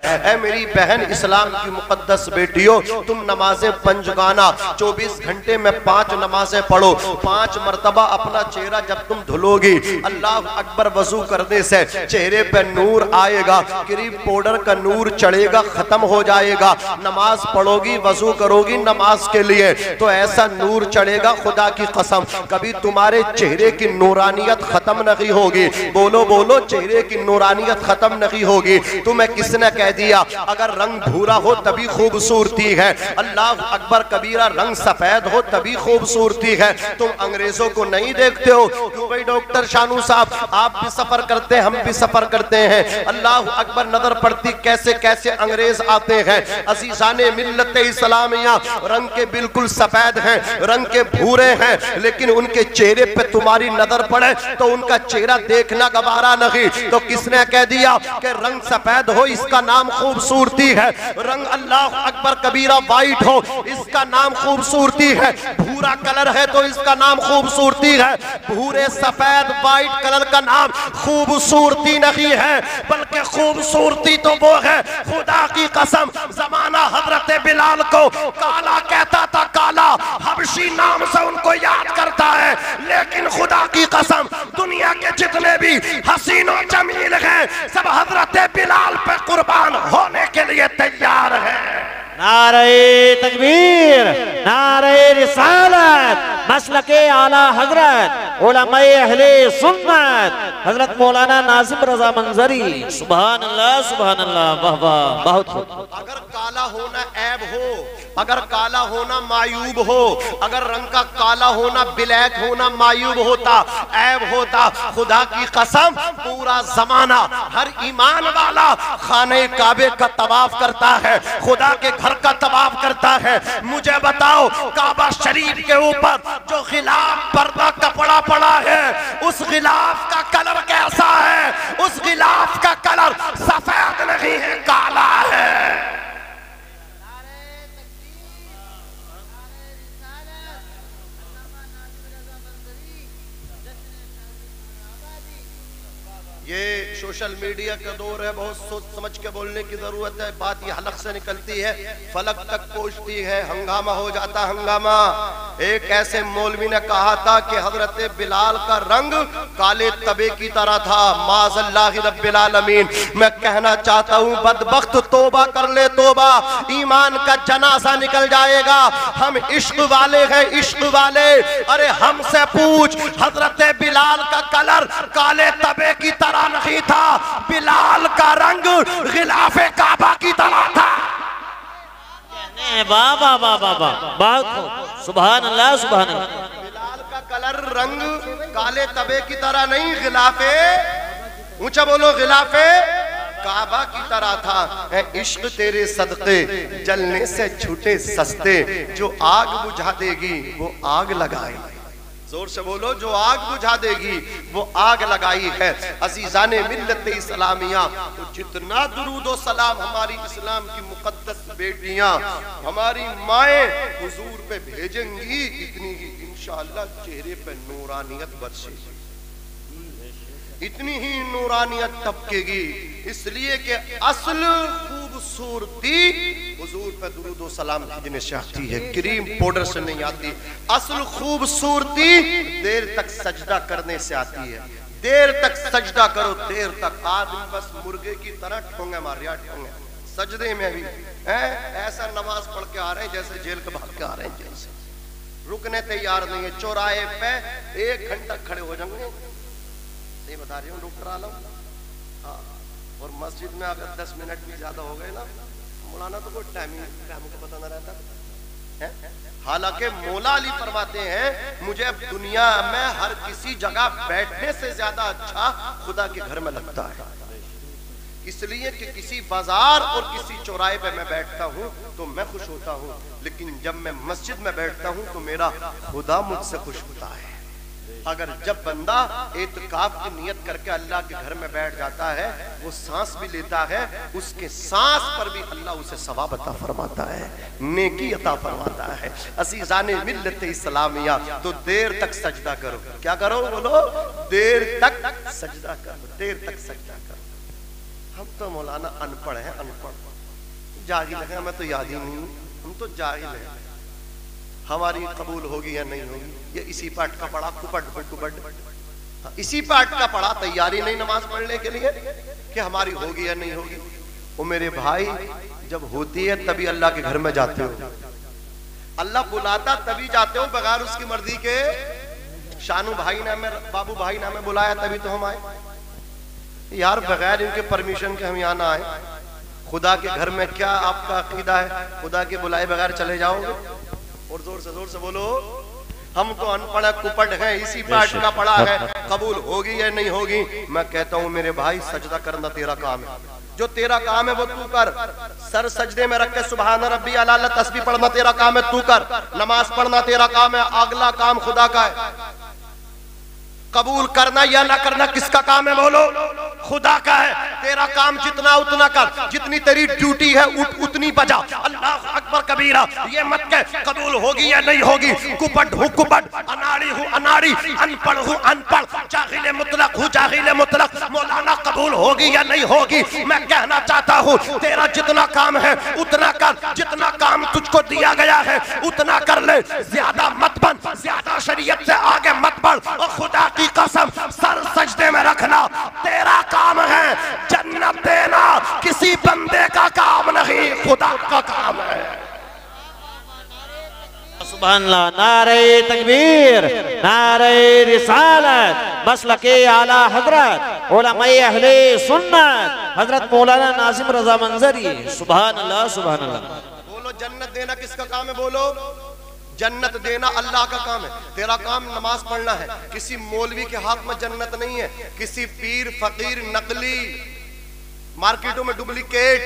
اے میری بہن اسلام کی مقدس بیٹیوں، تم نمازیں پنجگانہ 24 گھنٹے میں 5 نمازیں پڑھو، 5 مرتبہ اپنا چہرہ جب تم دھلو گی، اللہ اکبر، وضو کرنے سے چہرے پہ نور آئے گا، کریم پاؤڈر کا نور چڑھے گا، ختم ہو جائے گا، نماز پڑھو گی، وضو کرو گی نماز کے لیے تو ایسا نور چڑھے گا، خدا کی قسم کبھی تمہارے چہرے کی نورانیت ختم نہیں ہوگی۔ بولو بولو، چہرے کی نورانیت ختم نہیں ہوگی۔ تمہیں کس نے کہہ دیا اگر رنگ بھورا ہو تبھی خوبصورتی ہے؟ اللہ اکبر کبیرہ، رنگ سفید ہو تبھی خوبصورتی ہے۔ تم انگریزوں کو نہیں دیکھتے ہو؟ کیوں بھئی ڈاکٹر شانو صاحب، آپ بھی سفر کرتے ہیں، ہم بھی سفر کرتے ہیں، اللہ اکبر، نظر پڑتی کیسے کیسے انگریز آتے ہیں۔ عزیزان ملت اسلامیہ، رنگ کے بالکل سفید ہیں، رنگ کے بھورے ہیں، لیکن ان کے چہرے پہ تمہاری نظر پڑے تو ان کا چہرہ دیکھنا گوارا نہیں۔ تو کس نے کہہ دیا کہ رنگ سفید ہو اس کا نام خوبصورتی ہے، رنگ اللہ اکبر کبیرہ وائٹ ہو اس کا نام خوبصورتی ہے، بھورا کلر ہے تو اس کا نام خوبصورتی ہے؟ بھورے سفید وائٹ کلر کا نام خوبصورتی نہیں ہے، بلکہ خوبصورتی تو وہ ہے، خدا کی قسم زمانہ حضرت بلال کو کالا کہتا تھا، کالا حبشی نام سے ان کو یاد کرتا ہے، لیکن خدا کی قسم دنیا کے جتنے بھی حسین و جمیل ہیں سب حضرت بلال پہ قربان ہونے کے لیے تیار ہیں۔ نعرہ تکبیر، نعرہ رسالت، مسلک اعلی حضرت علماء اہل سنت حضرت مولانا ناظم رضا منظری، سبحان اللہ سبحان اللہ، واہ واہ، بہت خوب۔ اگر کالا ہونا عیب ہو، اگر کالا ہونا معیوب ہو، اگر رنگ کا کالا ہونا بلیک ہونا معیوب ہوتا، عیب ہوتا، خدا کی قسم پورا زمانہ ہر ایمان والا خانہ کعبے کا طواف کرتا ہے، خدا کے گھر کا طواف کرتا ہے۔ مجھے بتاؤ کعبہ شریف کے اوپر جو غلاف پردہ کپڑا پڑا ہے اس غلاف کا کلر کیسا ہے؟ اس غلاف کا کلر سفید نہیں ہے، کالا ہے۔ یہ سوشل میڈیا کا دور ہے، بہت سوچ سمجھ کے بولنے کی ضرورت ہے، بات یہ حلق سے نکلتی ہے فلک تک پہنچتی ہے، ہنگامہ ہو جاتا ہنگامہ۔ ایک ایسے مولوی نے کہا تھا کہ حضرت بلال کا رنگ کالے تبے کی طرح تھا، معاذ اللہ رب العالمین۔ میں کہنا چاہتا ہوں بدبخت توبہ کر لے، توبہ، ایمان کا جنازہ نکل جائے گا۔ ہم عشق والے ہیں، عشق والے، ارے ہم سے پوچھ حضرت بلال کا کلر کالے تبے کی طرح نہیں تھا، بلال کا رنگ غلاف کعبہ کی طرح تھا۔ واہ واہ واہ واہ، بہت خوب، سبحان اللہ سبحان اللہ۔ بلال کا کلر رنگ کالے تبے کی طرح نہیں، غلاف، اونچا بولو، غلاف کعبہ کی طرح تھا۔ اے عشق تیرے صدقے جلنے سے چھوٹے سستے، جو آگ بجھا دے گی وہ آگ لگائی، زور سے بولو، جو آگ بجھا دے گی وہ آگ لگائی ہے۔ عزیزان ملت اسلامیہ، تو جتنا درود و سلام ہماری اسلام کی مقدس بیٹیاں، ہماری مائیں حضور پہ بھیجیں گی، اتنی ہی انشاءاللہ چہرے پہ نورانیت برسے گی، اتنی ہی نورانیت ٹپکے گی، اس لیے کہ اصل خوبصورتی حضور پہ درود و سلام بھیجنے سے آتی ہے، کریم پاؤڈر سے نہیں آتی۔ اصل خوبصورتی دیر تک سجدہ کرنے سے آتی ہے، دیر تک سجدہ کرو، دیر تک۔ آدمی بس مرغے کی طرح ٹھونگے مار رہا، ٹھونگے سجدے میں بھی ایسا نماز پڑھ کے آ رہے ہیں جیسے جیل کے بھاگ کے آ رہے ہیں، جیسے رکنے تیار نہیں ہے، چوراہے پہ 1 گھنٹہ کھڑے ہو جائیں گے، نہیں بتا رہی ہوں ڈاکٹر عالم، ہاں، اور مسجد میں اگر 10 منٹ بھی زیادہ ہو گئے نا، مولانا تو کوئی ٹائم کو پتہ نہ رہتا۔ حالانکہ مولا علی فرماتے ہیں مجھے اب دنیا میں ہر کسی جگہ بیٹھنے سے زیادہ اچھا خدا کے گھر میں لگتا ہے، اس لیے کہ کسی بازار اور کسی چوراہے پہ میں بیٹھتا ہوں تو میں خوش ہوتا ہوں، لیکن جب میں مسجد میں بیٹھتا ہوں تو میرا خدا مجھ سے خوش ہوتا ہے۔ اگر جب بندہ اعتکاف کی نیت کر کے اللہ کے گھر میں بیٹھ جاتا ہے، وہ سانس بھی لیتا ہے، اس کے سانس پر بھی اللہ اسے ثواب عطا فرماتا ہے، نیکی عطا فرماتا ہے۔ عزیزان ملت اسلامیہ، تو دیر تک سجدہ کرو، کیا کرو بولو، دیر تک سجدہ کرو، دیر تک سجدہ کرو۔ ہم تو مولانا ان پڑھ ہیں، ان پڑھ جاہل ہیں، ہمیں تو یاد ہی نہیں، ہم تو جاہل ہیں، ہماری قبول ہوگی یا نہیں ہوگی؟ یہ اسی پاٹ کا پڑھا کپٹ اسی پاٹ کا پڑھا، تیاری نہیں نماز پڑھنے کے لیے کہ ہماری ہوگی یا نہیں ہوگی۔ وہ میرے بھائی جب ہوتی ہے تبھی اللہ کے گھر میں جاتے ہو، اللہ بلاتا تبھی جاتے ہو، بغیر اس کی مرضی کے۔ شانو بھائی نے ہمیں، بابو بھائی نے ہمیں بلایا تبھی تو ہم آئے یار، بغیر ان کے پرمیشن کے ہم یہاں نہ آئے۔ خدا کے گھر میں کیا آپ کا عقیدہ ہے؟ خدا کے بلائے بغیر چلے جاؤ گے؟ اور زور سے بولو، ہم تو ان پڑھ کپٹ ہیں، اسی پاٹ کا پڑھا ہے، قبول ہوگی یا نہیں ہوگی؟ میں کہتا ہوں میرے بھائی سجدہ کرنا تیرا کام ہے، جو تیرا کام ہے وہ تو کر، سر سجدے میں رکھ کے سبحان ربی اعلیٰ تسبیح پڑھنا تیرا کام ہے، تو کر، نماز پڑھنا تیرا کام ہے، اگلا کام خدا کا ہے۔ قبول کرنا یا نہ کرنا کس کا کام ہے بولو؟ خدا کا ہے۔ تیرا کام جتنا اتنا کر، جتنی تیری ڈیوٹی ہے اتنی بجا۔ اللہ اکبر کبیرہ، یہ مت کہ قبول ہوگی یا نہیں ہوگی، کپٹ ہوں کپٹ، اناڑی ہوں اناڑی، ان پڑھ ہوں ان پڑھ، جاہل مطلق ہوں جاہل مطلق، مولانا قبول ہوگی یا نہیں ہوگی؟ میں کہنا چاہتا ہوں تیرا جتنا کام ہے اتنا کر، جتنا کام تجھ کو دیا گیا ہے اتنا کر لے، زیادہ مت بن، زیادہ شریعت سے آگے مت بڑھ، اور خدا کی قسم سر سجدے میں رکھنا تیرا کام ہے، جنت دینا کسی بندے کا کام نہیں، خدا کا کام ہے۔ سبحان اللہ، نعرہ تکبیر، نعرہ رسالت، مسلک اعلیٰ حضرت علماء اہل سنت حضرت مولانا ناظم رضا منظری، سبحان اللہ سبحان اللہ۔ بولو جنت دینا کس کا کام ہے؟ بولو جنت دینا اللہ کا کام ہے، تیرا کام نماز پڑھنا ہے۔ کسی مولوی کے ہاتھ میں جنت نہیں ہے، کسی پیر فقیر نقلی مارکیٹوں میں ڈپلیکیٹ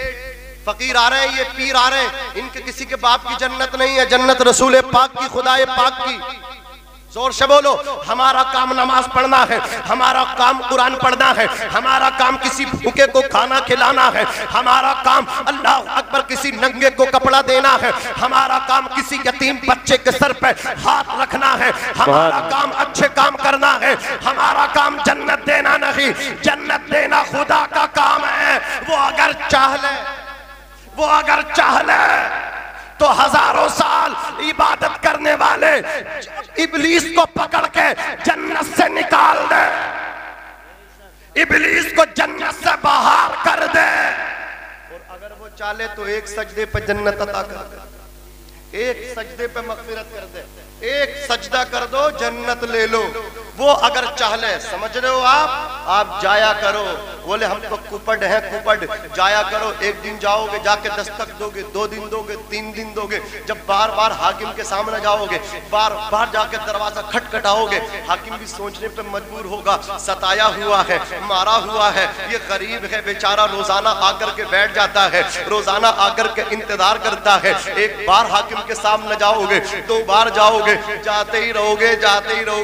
فقیر آ رہے ہیں، یہ پیر آ رہے ہیں، ان کے کسی کے باپ کی جنت نہیں ہے، جنت رسول پاک کی، خدا پاک کی۔ زور سے بولو، ہمارا کام نماز پڑھنا ہے، ہمارا کام قرآن پڑھنا ہے، ہمارا کام کسی بھوکے کو کھانا کھلانا ہے، ہمارا کام اللہ اکبر کسی ننگے کو کپڑا دینا ہے، ہمارا کام کسی یتیم بچے کے سر پہ ہاتھ رکھنا ہے، ہمارا کام اچھے کام کرنا ہے، ہمارا کام جنت دینا نہیں، جنت دینا خدا کا کام ہے۔ وہ اگر چاہ لے تو ہزاروں سال عبادت کرنے والے ابلیس کو پکڑ کے جنت سے نکال دے، ابلیس کو جنت سے باہر کر دے، اور اگر وہ چاہے تو ایک سجدے پہ جنت عطا کر دے، ایک سجدے پہ مغفرت کر دے، ایک سجدہ کر دو جنت لے لو۔ وہ اگر چاہ لے، سمجھ رہے ہو آپ جایا کرو، بولے ہم تو کپڑ ہیں کپڑ، جایا کرو، ایک دن جاؤ گے جا کے دستک دو گے، 2 دن دو گے، 3 دن دو گے، جب بار بار حاکم کے سامنے جاؤ گے، بار بار جا کے دروازہ کھٹکھٹاؤ گے، حاکم بھی سوچنے پہ مجبور ہوگا، ستایا ہوا ہے، مارا ہوا ہے، یہ غریب ہے بیچارہ، روزانہ آ کر کے بیٹھ جاتا ہے، روزانہ آ کر کے انتظار کرتا ہے۔ ایک بار حاکم کے سامنے جاؤ گے، 2 بار جاؤ گے، جاتے ہی رہو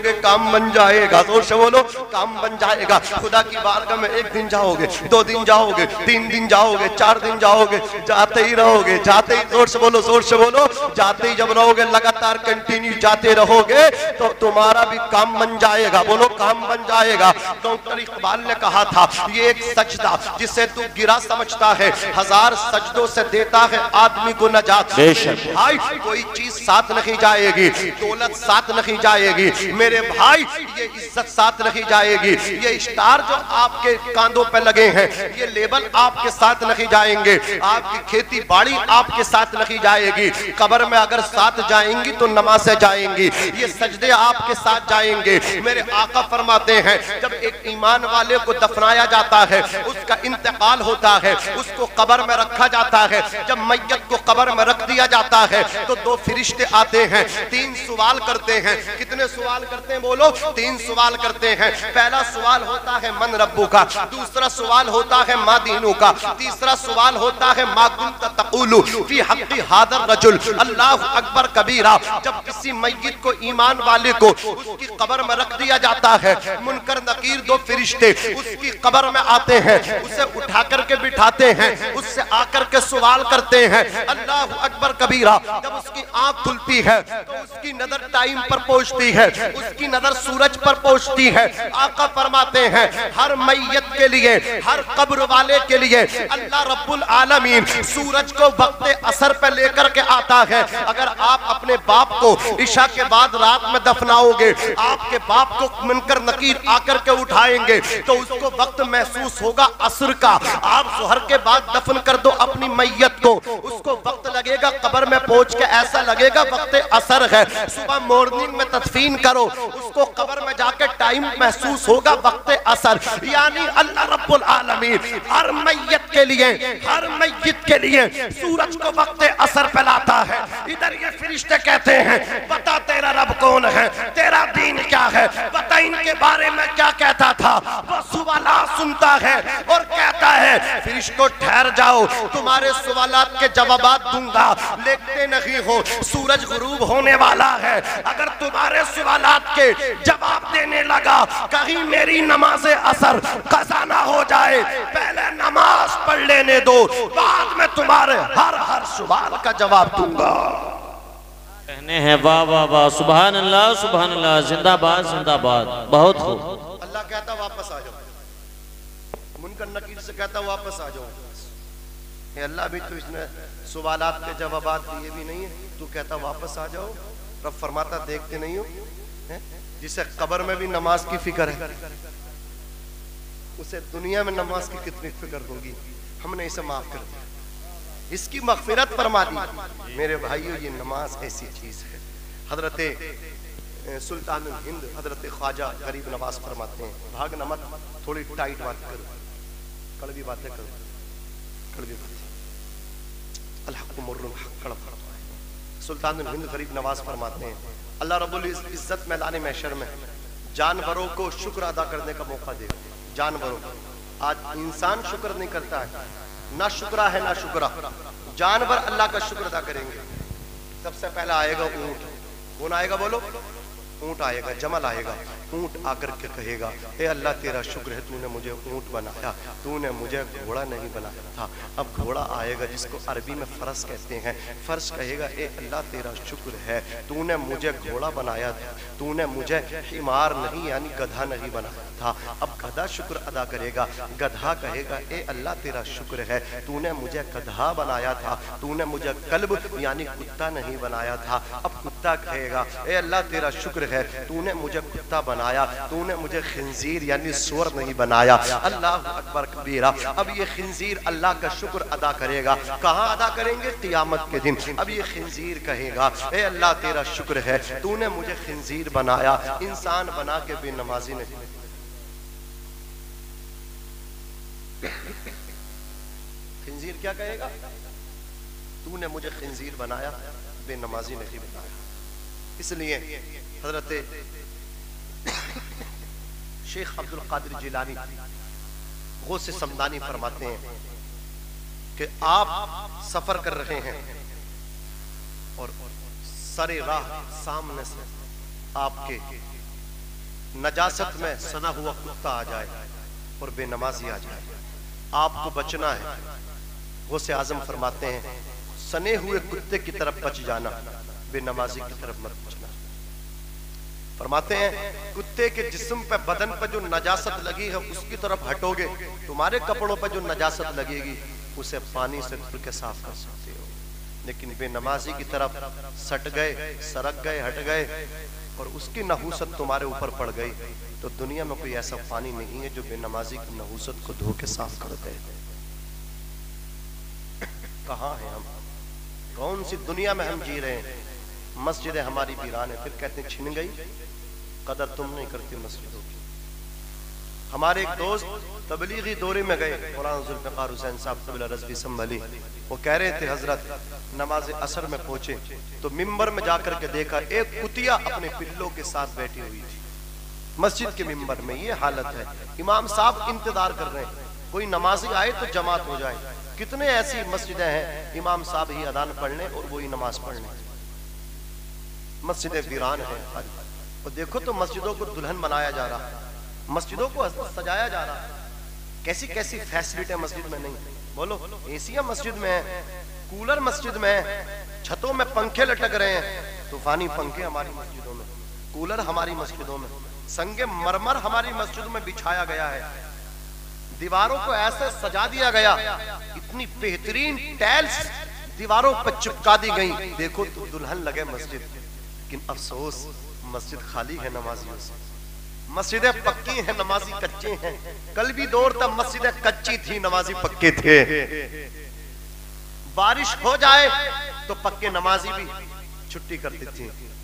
گے، کام بن جائے گا۔ زور سے بولو، کام بن جائے گا۔ خدا کی بارگاہ میں 1 دن جاؤ گے، 2 دن جاؤ گے، 3 دن جاؤ گے، 4 دن جاؤ گے، جاتے ہی رہو گے، جاتے ہی، زور سے بولو، جاتے ہی جب رہو گے، لگاتار کنٹینیو جاتے رہو گے تو تمہارا بھی کام بن جائے گا۔ بولو کام بن جائے گا۔ ڈاکٹر اقبال نے کہا تھا، یہ ایک سجدہ جسے تو گرا سمجھتا ہے، 1000 سجدوں سے دیتا ہے آدمی کو نجات۔ بھائی کوئی چیز ساتھ نہیں جائے گی، دولت ساتھ نہیں جائے گی میرے بھائی، یہ عزت ساتھ نہیں جائے گی، یہ اشتار جو آپ کے کاندھوں پہ لگے ہیں، یہ لیبل آپ کے ساتھ نہیں جائیں گے، آپ کی کھیتی باڑی آپ کے ساتھ نہیں جائے گی، قبر میں اگر ساتھ جائیں گی تو نمازیں جائیں گی، یہ سجدے آپ کے ساتھ جائیں گے۔ میرے آقا فرماتے ہیں جب ایک ایمان والے کو دفنایا جاتا ہے، اس کا انتقال ہوتا ہے، اس کو قبر میں رکھا جاتا ہے، جب میت کو قبر میں رکھ دیا جاتا ہے تو 2 فرشتے آتے ہیں، 3 سوال کرتے ہیں۔ کتنے سوال کرتے ہیں بولو؟ 3 سوال کرتے ہیں۔ پہلا سوال ہوتا ہے من ربو کا، دوسرا سوال ہوتا ہے ما دینو کا، تیسرا سوال ہوتا ہے ما کنت تقول فی حق ھذا الرجل۔ اللہ اکبر کبیرہ۔ جب کسی میت کو، ایمان والے کو اس کی قبر میں رکھ دیا جاتا ہے، منکر نکیر 2 فرشتے اس کی قبر میں آتے ہیں، اسے اٹھا کر کے بٹھاتے ہیں، اس سے آ کر کے سوال کرتے ہیں۔ اللہ اکبر اکبر کبیرہ، جب اس کی آنکھ کھلتی ہے تو اس کی نظر ٹائم پر پہنچتی ہے، اس کی نظر سورج پر پہنچتی ہے۔ آقا فرماتے ہیں ہر میت کے لیے، ہر قبر والے کے لیے اللہ رب العالمین سورج کو وقت عصر پہ لے کر کے آتا ہے۔ اگر آپ اپنے باپ کو عشاء کے بعد رات میں دفناؤ گے، آپ کے باپ کو منکر نکیر آ کر کے اٹھائیں گے تو اس کو وقت محسوس ہوگا عصر کا۔ آپ ظہر کے بعد دفن کر دو اپنی میت کو، اس کو وقت لگے گا قبر میں پہنچ کے ایسا لگے گا وقت عصر ہے۔ صبح مورننگ میں تدفین کرو، اس کو قبر میں جا کے ٹائم محسوس ہوگا وقت عصر۔ یعنی اللہ رب العالمین ہر میت کے لیے، ہر میت کے لیے سورج کو وقت عصر پہ لاتا ہے۔ ادھر یہ فرشتے کہتے ہیں بتا تیرا رب کون ہے، تیرا دین کیا ہے، بتا ان کے بارے میں کیا کہتا تھا۔ وہ سوالات سنتا ہے اور کہتا ہے فرشتوں ٹھہر جاؤ، تمہارے سوالات کے جوابات دوں گا، لیکتے نہیں ہو، سورج غروب ہونے والا ہے۔ اگر تمہارے سوالات کے جواب دینے لگا کہیں میری نماز عصر قضا نہ ہو جائے، پہلے نماز پڑھ لینے دو، بعد میں تمہارے ہر سوال کا جواب دوں گا۔ کہنے ہیں واہ واہ واہ، سبحان اللہ سبحان اللہ، زندہ باد زندہ باد، بہت خوب۔ اللہ کہتا واپس آ جاؤ، منکر نکیر سے کہتا واپس آ جاؤ۔ اے اللہ بھی تو اس نے سوالات کے جوابات دیے بھی نہیں ہیں، تو کہتا واپس آ جاؤ۔ رب فرماتا دیکھتے نہیں ہو جسے قبر میں بھی نماز کی فکر ہے، اسے دنیا میں نماز کی کتنی فکر ہوگی۔ ہم نے اسے معاف کر دیا، اس کی مغفرت فرما دی۔ میرے بھائیو یہ نماز ایسی چیز ہے۔ حضرت سلطان الہند حضرت خواجہ غریب نواز فرماتے ہیں بھاگ نمت، تھوڑی ٹائٹ بات کرو، کڑوی باتیں کرو، کڑوی باتیں، الحق مر الحق کڑوا ہے۔ سلطان الہند غریب نواز فرماتے ہیں اللہ رب العزت میدان محشر میں جانوروں کو شکر ادا کرنے کا موقع دے گا۔ جانوروں کو، آج انسان شکر نہیں کرتا ہے، نہ شکرہ ہے نہ شکرہ، جانور اللہ کا شکر ادا کریں گے۔ سب سے پہلا آئے گا اونٹ، کون آئے گا بولو؟ اونٹ آئے گا، جمل آئے گا۔ اونٹ آ کر کے کہے گا اے اللہ تیرا شکر ہے، تو نے مجھے اونٹ بنایا، تو نے مجھے گھوڑا نہیں بنایا تھا۔ اب گھوڑا آئے گا جس کو عربی میں فرس کہتے ہیں، فرس کہے گا اے اللہ تیرا شکر ہے، تو نے مجھے گھوڑا بنایا تھا، تو نے مجھے حمار نہیں یعنی گدھا نہیں بنایا تھا۔ اب گدھا شکر ادا کرے گا، گدھا کہے گا اے اللہ تیرا شکر ہے، تو نے مجھے گدھا بنایا تھا، تو نے مجھے کلب یعنی کتا نہیں بنایا تھا۔ اب کتا کہے گا اے اللہ تیرا شکر ہے، تو نے مجھے کتا بنایا، تو نے مجھے خنزیر یعنی سور نہیں بنایا۔ اللہ اکبر کبیرہ۔ اب یہ خنزیر اللہ کا شکر ادا کرے گا، کہاں ادا کریں گے؟ قیامت کے دن۔ اب یہ خنزیر کہے گا اے اللہ تیرا شکر ہے، تو نے مجھے خنزیر بنایا، انسان بنا کے بے نمازی نہیں۔ خنزیر کیا کہے گا؟ تو نے مجھے خنزیر بنایا، بے نمازی نہیں بنایا۔ اس لیے حضرت شیخ عبد القادر جیلانی غوث سمدانی فرماتے ہیں کہ آپ سفر کر رہے ہیں اور سر راہ سامنے سے آپ کے نجاست میں سنا ہوا کتا آ جائے اور بے نمازی آ جائے، آپ کو بچنا ہے۔ غوث اعظم فرماتے ہیں سنے ہوئے کتے کی طرف بچ جانا، بے نمازی کی طرف مت بچنا۔ فرماتے ہیں کتے کے جسم پہ بدن پہ جو نجاست لگی ہے اس کی طرف ہٹو گے، تمہارے کپڑوں پہ جو نجاست لگے گی اسے پانی سے دھل کے صاف کر سکتے ہو، لیکن بے نمازی کی طرف سٹ گئے، سرک گئے، ہٹ گئے اور اس کی نحوست تمہارے اوپر پڑ گئی تو دنیا میں کوئی ایسا پانی نہیں ہے جو بے نمازی کی نحوست کو دھو کے صاف کر دے۔ کہاں ہیں ہم؟ کون سی دنیا میں ہم جی رہے ہیں؟ مسجدیں ہماری ویران ہیں، پھر کہتے ہیں چھن گئی، قدر تم نہیں کرتی مسجدوں کی۔ ہمارے ایک دوست تبلیغی دورے میں گئے، مولانا ذوالفقار حسین صاحب طویلہ رضوی سنبھلی، وہ کہہ رہے تھے حضرت نماز عصر میں پہنچے تو ممبر میں جا کر کے دیکھا ایک کتیا اپنے پلوں کے ساتھ بیٹھی ہوئی تھی مسجد کے ممبر میں۔ یہ حالت ہے، امام صاحب انتظار کر رہے ہیں کوئی نمازی آئے تو جماعت ہو جائے۔ کتنے ایسی مسجدیں ہیں امام صاحب ہی اذان پڑھنے اور وہی نماز پڑھنے، مسجدیں ویران ہیں۔ اور دیکھو تو مسجدوں کو دلہن بنایا جا رہا، مسجدوں کو سجایا جا رہا، کیسی کیسی فیسلٹی مسجد میں نہیں۔ بولو اے سی مسجد میں ہے، کولر مسجد میں ہے، چھتوں میں پنکھے لٹک رہے ہیں، طوفانی پنکھے ہماری مسجدوں میں، کولر ہماری مسجدوں میں، سنگ مرمر ہماری مسجدوں میں بچھایا گیا ہے، دیواروں کو ایسے سجا دیا گیا، اتنی بہترین ٹائلز دیواروں پر چپکا دی گئی، دیکھو تو دلہن لگے مسجد، لیکن افسوس مسجد خالی ہے نمازیوں سے، مسجدیں پکی ہیں نمازی کچے ہیں، کل بھی دور تھا مسجدیں کچی تھی نمازی پکے تھے، بارش ہو جائے تو پکے نمازی بھی چھٹی کر دیتے ہیں،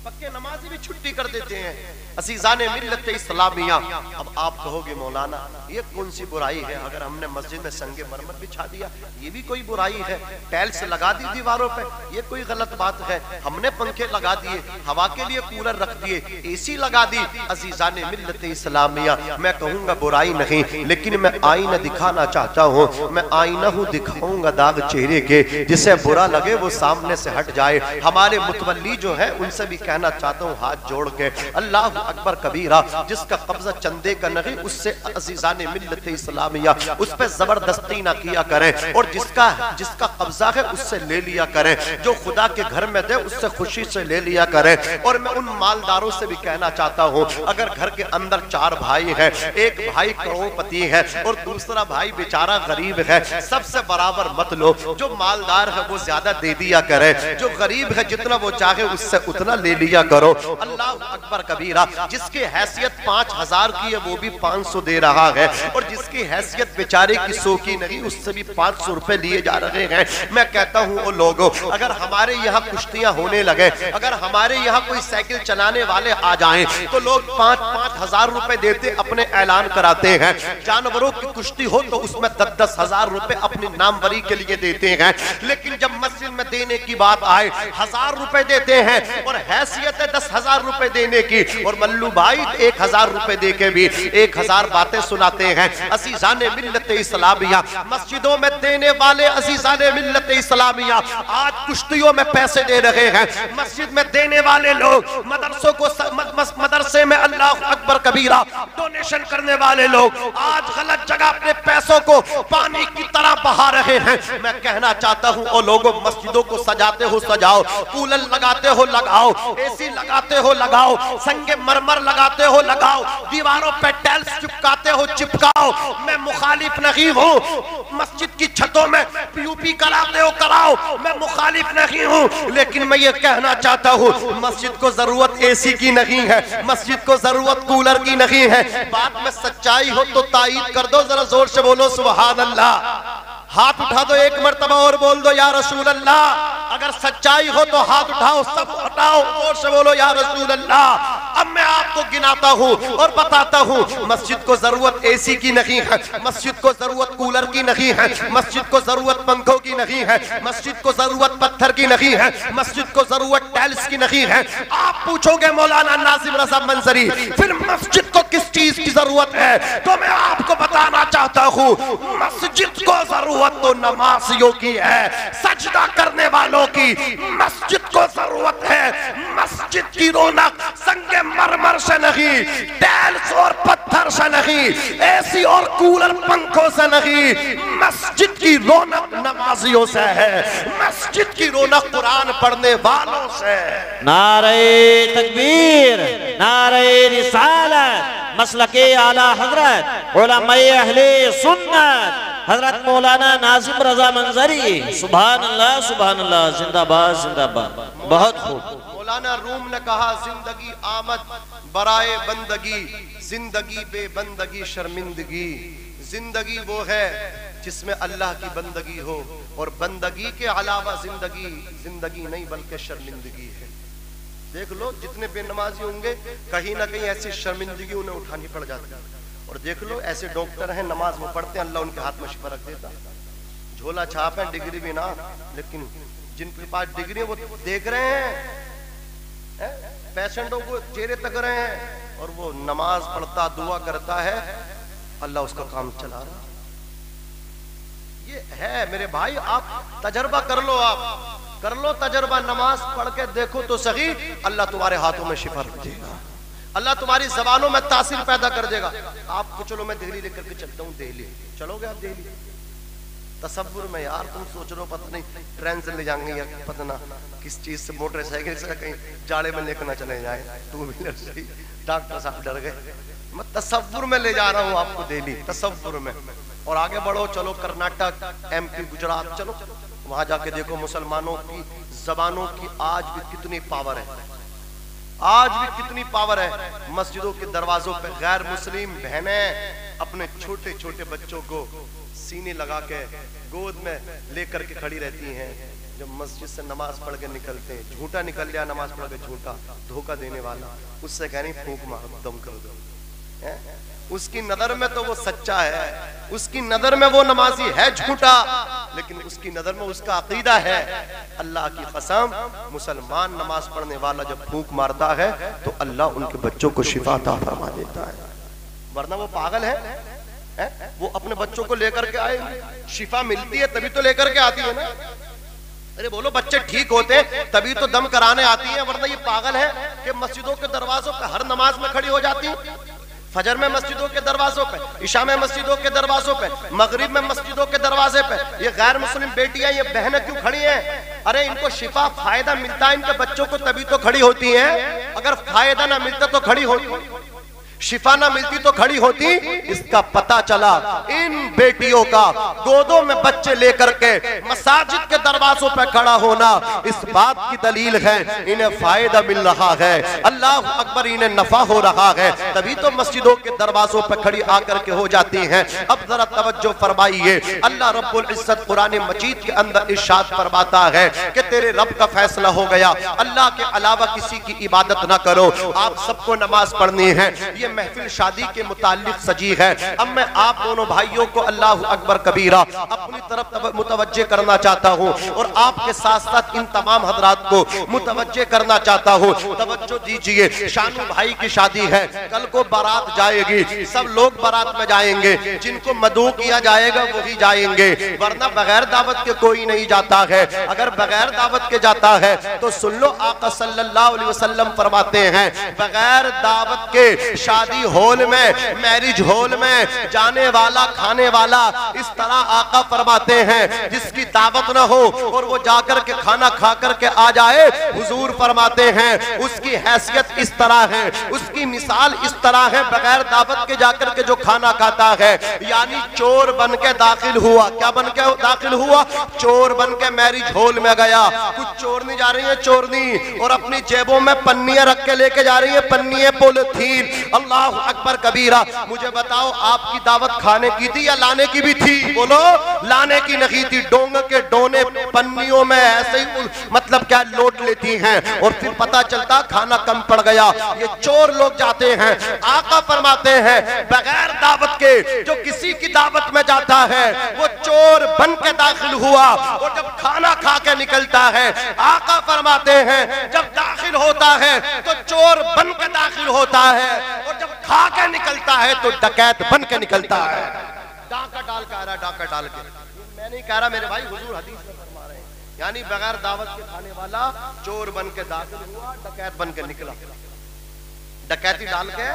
پکے نمازی بھی چھٹی کر دیتے ہیں، عزیزان ملت اسلامیہ۔ اب آپ کہو گے مولانا یہ کون سی برائی ہے، اگر ہم نے مسجد میں سنگ مرمر بچھا دیا یہ بھی کوئی برائی ہے، ٹائلز لگا دی دیواروں پہ یہ کوئی غلط بات ہے، ہم نے پنکھے لگا دیے، ہوا کے لیے کولر رکھ دیے، اے سی لگا دی، عزیزان ملت اسلامیہ میں کہوں گا برائی نہیں، لیکن میں آئینہ دکھانا چاہتا ہوں، میں آئینہ ہوں دکھاؤں گا داغ چہرے کے، جسے برا لگے وہ سامنے سے ہٹ جائے۔ ہمارے متولی جو ہے ان سے بھی کہنا چاہتا ہوں ہاتھ جوڑ کے، اللہ اکبر کبیرہ، جس کا قبضہ چندے کا نہیں اس سے عزیزان ملت اسلامیہ اس پہ زبردستی نہ کیا کریں، اور جس کا قبضہ ہے اس سے لے لیا کریں، جو خدا کے گھر میں دے اس سے خوشی سے لے لیا کریں۔ اور میں ان مالداروں سے بھی کہنا چاہتا ہوں اگر گھر کے اندر 4 بھائی ہیں، ایک بھائی کروڑ پتی ہے اور دوسرا بھائی بیچارہ غریب ہے، سب سے برابر مت لو، جو مالدار ہے وہ زیادہ دے دیا کرے، جو غریب ہے جتنا وہ چاہے اس سے اتنا لے لیا کرو۔ اللہ اکبر کبیرہ، جس کی حیثیت 5000 کی ہے وہ بھی 500 دے رہا ہے، اور جس کی حیثیت بیچارے کی 100 کی نہیں اس سے بھی 500 روپے لیے جا رہے ہیں۔ میں کہتا ہوں او لوگوں، اگر ہمارے یہاں کشتیاں ہونے لگے، اگر ہمارے یہاں کوئی سائیکل چلانے والے آ جائیں تو لوگ 5-5 ہزار روپے دیتے اپنے اعلان کراتے ہیں، جانوروں کی کشتی ہو تو اس میں 10-10 ہزار روپے اپنی ناموری کے لیے دیتے ہیں، لیکن جب مسجد میں دینے کی بات آئے 1000 روپے دیتے ہیں، اور حیثیت ہے 10,000 روپے دینے کی، اور ملو بھائی 1000 روپے دے کے بھی 1000 باتیں سناتے ہیں۔ عزیزان ملت اسلامیہ، مسجدوں میں دینے والے عزیزان ملت اسلامیہ آج کشتیوں میں پیسے دے رہے ہیں، مسجد میں دینے والے لوگ مدرسوں کو مدرسے میں اللہ اکبر کبیرہ ڈونیشن کرنے والے لوگ آج غلط جگہ اپنے پیسوں کو پانی کی طرح بہا رہے ہیں۔ میں کہنا چاہتا ہوں او لوگوں، مسجدوں کو سجاتے ہو سجاؤ، کولر لگاتے ہو لگاؤ، اے سی لگاتے ہو لگاؤ، سنگ مرمر لگاتے ہو لگاؤ، دیواروں پہ ٹائلز چپکاتے ہو چپکاؤ، میں مخالف نہیں ہوں، مسجد کی چھتوں میں پی او پی کراتے ہو کراؤ، میں مخالف نہیں ہوں، لیکن میں یہ کہنا چاہتا ہوں مسجد کو ضرورت اے سی کی نہیں ہے، مسجد کو ضرورت کولر کی نہیں ہے۔ بات میں سچائی ہو تو تائید کر دو، ذرا زور سے بولو سبحان اللہ، ہاتھ اٹھا دو ایک مرتبہ اور بول دو یا رسول اللہ، اگر سچائی ہو تو ہاتھ اٹھاؤ، سب اٹھاؤ اور سے بولو یا رسول اللہ۔ اب میں آپ کو گناتا ہوں اور بتاتا ہوں مسجد کو ضرورت اے سی کی نہیں ہے، مسجد کو ضرورت کولر کی نہیں ہے، مسجد کو ضرورت پنکھوں کی نہیں ہے، مسجد کو ضرورت پتھر کی نہیں ہے، مسجد کو ضرورت ٹائلز کی نہیں ہے۔ آپ پوچھو گے مولانا ناظم رضا منظری پھر مسجد کو کس چیز کی ضرورت ہے، تو میں آپ کو بتانا چاہتا ہوں مسجد کو ضرورت تو نمازیوں کی ہے، سجدہ کرنے والوں کی، مسجد کو ضرورت ہے، مسجد کی رونق سنگ مرمر سے نہیں، ٹائلز اور پتھر سے نہیں، اے سی اور کولر پنکھوں سے نہیں، مسجد کی رونق نمازیوں سے ہے، مسجد کی رونق قرآن پڑھنے والوں سے۔ نعرہ تکبیر، نعرہ رسالت، مسلک اعلیٰ حضرت علماء اہل سنت حضرت مولانا ناظم رضا منظری، سبحان اللہ سبحان اللہ، زندہ باد زندہ باد، بہت خوب۔ مولانا روم نے کہا زندگی آمد برائے بندگی، زندگی بے بندگی شرمندگی، زندگی وہ ہے جس میں اللہ کی بندگی ہو، اور بندگی کے علاوہ زندگی نہیں بلکہ شرمندگی ہے۔ دیکھ لو جتنے بے نمازی ہوں گے کہیں نہ کہیں ایسی شرمندگی انہیں اٹھانی پڑ جاتی ہے، اور دیکھ لو ایسے ڈاکٹر ہیں نماز وہ پڑھتے ہیں اللہ ان کے ہاتھ میں شفا رکھ دیتا، جھولا چھاپ ہے ڈگری بھی نہ، لیکن جن کے پاس ڈگری وہ دیکھ رہے ہیں پیشنٹوں کو چہرے تک رہے ہیں، اور وہ نماز پڑھتا دعا کرتا ہے اللہ اس کا کام چلا رہا۔ یہ ہے میرے بھائی، آپ تجربہ کر لو، آپ کر لو تجربہ، نماز پڑھ کے دیکھو تو صحیح، اللہ تمہارے ہاتھوں میں شفا رکھ دے گا، اللہ تمہاری زبانوں میں تاثیر پیدا کر دے گا۔ آپ کو چلو میں دہلی لے کر کے چلتا ہوں، دہلی چلو گے آپ؟ دہلی تصور میں یار تم سوچ رہو پتہ نہیں ٹرین سے لے جائیں گے یا پتہ نہ کس چیز سے، موٹر سائیکل سے کہیں جاڑے میں لے کر نہ چلے جائیں، ٹو ویلر سے۔ ڈاکٹر صاحب ڈر گئے۔ میں تصور میں لے جا رہا ہوں آپ کو دہلی، تصور میں۔ اور آگے بڑھو، چلو کرناٹک، ایم پی، گجرات، چلو وہاں جا کے دیکھو مسلمانوں کی زبانوں کی آج بھی کتنی پاور ہے، آج بھی کتنی پاور ہے۔ مسجدوں کے دروازوں پہ غیر مسلم بہنیں اپنے چھوٹے چھوٹے بچوں کو سینے لگا کے گود میں لے کر کے کھڑی رہتی ہیں، جب مسجد سے نماز پڑھ کے نکلتے ہیں، جھوٹا نکل جائے نماز پڑھ کے، جھوٹا دھوکہ دینے والا، اس سے کہہ رہی پھونک مار دم کر دو۔ اس کی نظر میں تو وہ سچا ہے، اس کی نظر میں وہ نمازی ہے جھوٹا، لیکن اس کی نظر میں اس کا عقیدہ ہے۔ اللہ کی قسم، مسلمان نماز پڑھنے والا جب پھونک مارتا ہے تو اللہ ان کے بچوں کو شفا عطا فرما دیتا ہے، ورنہ وہ پاگل ہے۔ وہ اپنے بچوں کو لے کر کے آئے، شفا ملتی ہے تبھی تو لے کر کے آتی ہے نا۔ ارے بولو، بچے ٹھیک ہوتے تبھی تو دم کرانے آتی ہیں، ورنہ یہ پاگل ہے کہ مسجدوں کے دروازوں پہ ہر نماز میں کھڑی ہو جاتی ہیں، فجر میں مسجدوں کے دروازوں پہ، عشاء میں مسجدوں کے دروازوں پہ، مغرب میں مسجدوں کے دروازے پہ۔ یہ غیر مسلم بیٹیاں، یہ بہنیں کیوں کھڑی ہیں؟ ارے ان کو شفا فائدہ ملتا ہے ان کے بچوں کو تبھی تو کھڑی ہوتی ہیں، اگر فائدہ نہ ملتا تو کھڑی ہوتی، شفا نہ ملتی تو کھڑی ہوتی۔ اس کا پتہ چلا ان بیٹیوں کا گودوں میں بچے لے کر کے مساجد کے دروازوں پہ کھڑا ہونا اس بات کی دلیل ہے انہیں فائدہ مل رہا ہے، اللہ اکبر، انہیں نفع ہو رہا ہے، تبھی تو مسجدوں کے دروازوں پہ کھڑی آ کر کے ہو جاتی ہیں۔ اب ذرا توجہ فرمائیے، اللہ رب العزت قرآن مجید کے اندر ارشاد فرماتا ہے کہ تیرے رب کا فیصلہ ہو گیا، اللہ کے علاوہ کسی کی عبادت نہ کرو، آپ سب کو نماز پڑھنی ہے۔ یہ محفل شادی کے متعلق سجی ہے۔ اب میں آپ دونوں بھائیوں کو اللہ اکبر کبیرہ اپنی طرف متوجہ کرنا چاہتا ہوں، اور آپ کے ساتھ ساتھ ان تمام حضرات کو متوجہ کرنا چاہتا ہوں۔ توجہ دیجئے، شانو بھائی کی شادی ہے، کل کو بارات جائے گی، سب لوگ بارات میں جائیں گے، جن کو مدعو کیا جائے گا وہی جائیں گے، ورنہ بغیر دعوت کے کوئی نہیں جاتا ہے۔ اگر بغیر دعوت کے جاتا ہے تو سن لو، آقا صلی اللہ علیہ وسلم فرماتے ہیں بغیر دعوت کے شادی ہال میں، میرج ہال میں جانے والا، کھانے والا، اس طرح آقا فرماتے ہیں جس کی دعوت نہ ہو اور وہ جا کر کے کھانا کھا کر کے آ جائے، حضور فرماتے ہیں اس کی حیثیت اس طرح ہے، اس کی مثال اس طرح ہے، بغیر دعوت کے جا کر کے جو کھانا کھاتا ہے، یعنی چور بن کے داخل ہوا۔ کیا بن کے داخل ہوا؟ چور بن کے میرج ہال میں گیا۔ کچھ چورنی جا رہی ہیں، چورنی، اور اپنی جیبوں میں پنیاں رکھ کے لے کے جا رہی ہیں، پنیاں پولیتھین۔ اللہ اکبر کبیرہ، مجھے بتاؤ آپ کی دعوت کھانے کی تھی یا لانے کی بھی تھی؟ بولو، لانے کی نہیں تھی۔ ڈونگ کے ڈونے پنیوں میں ایسے ہی مطلب کیا لوٹ لیتی ہیں، اور پھر پتا چلتا کھانا کم پڑ گیا۔ یہ چور لوگ جاتے ہیں۔ آقا فرماتے ہیں بغیر دعوت کے جو کسی کی دعوت میں جاتا ہے وہ چور بن کے داخل ہوا، اور جب کھانا کھا کے نکلتا ہے، آقا فرماتے ہیں جب داخل ہوتا ہے تو چور بن کے داخل ہوتا ہے، اور جب کھا کے نکلتا ہے تو ڈکیت بن کے نکلتا ہے۔ ڈاکہ ڈال کے آ رہا ہے، ڈاکہ ڈال کے۔ میں نہیں کہہ رہا میرے بھائی، حضور حدیث میں فرما رہے ہیں، یعنی بغیر دعوت کے کھانے والا چور بن کے داخل ہوا، ڈکیت بن کے نکلا، ڈکیتی ڈال کے